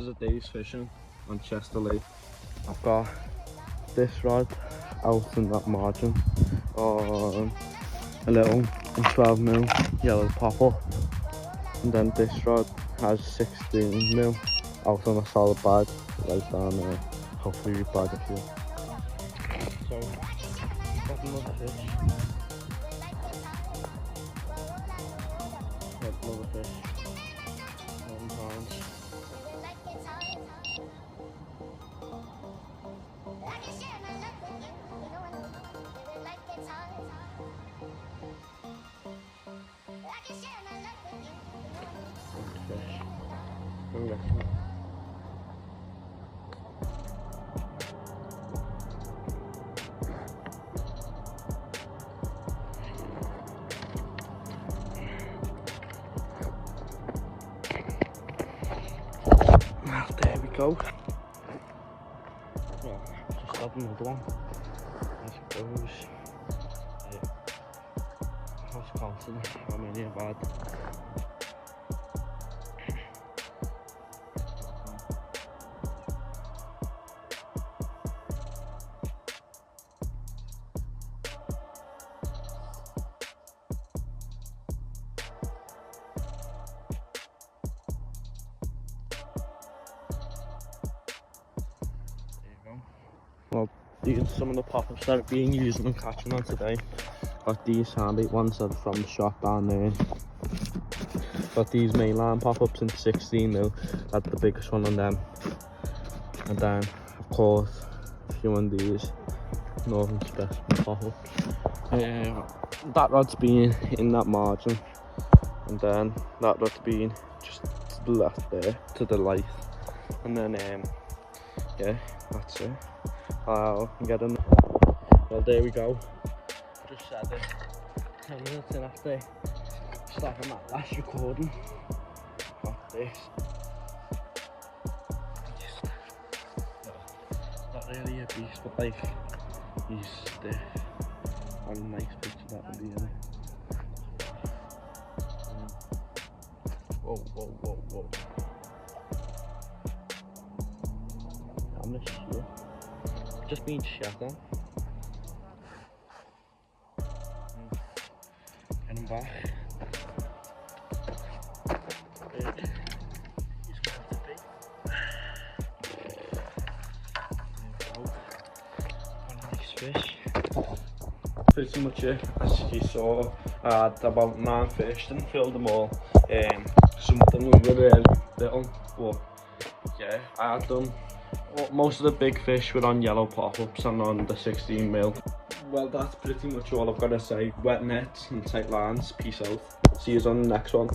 a day's fishing on Chester Lake. I've got this rod out in that margin on a little 12mm yellow popper, and then this rod has 16mm out on a solid bag right down there. Hopefully we bag a few. So, got another fish. Got another fish. 1 pound. Well, there we go. Well, just got another one. I suppose. I was counting how many I've had. Well, these are some of the pop-ups that are being used and I'm catching on today. Got these handbait ones that are from the shop down there. Got these mainline pop-ups in 16mm, that's the biggest one on them. And then, of course, a few on these Northern Specimen pop-ups. That rod's been in that margin, and then that rod's been just to the left there, to the light. And then, yeah, that's it. I'll get in. Well, there we go. Just said it 10 minutes in after starting that last recording. Got this. Not really a beast, but like, he's stiff. What a nice picture that would be, innit? Whoa, whoa, whoa, whoa. I'm gonna shit. Just being shot on. Get him back. He's got to be. There we go. What a nice fish. Pretty much it. As you saw, I had about 9 fish, didn't fill them all. Some of them were really little, but yeah, I had them. Most of the big fish were on yellow pop-ups and on the 16mm. Well, that's pretty much all I've got to say. Wet nets and tight lines. Peace out. See you on the next one.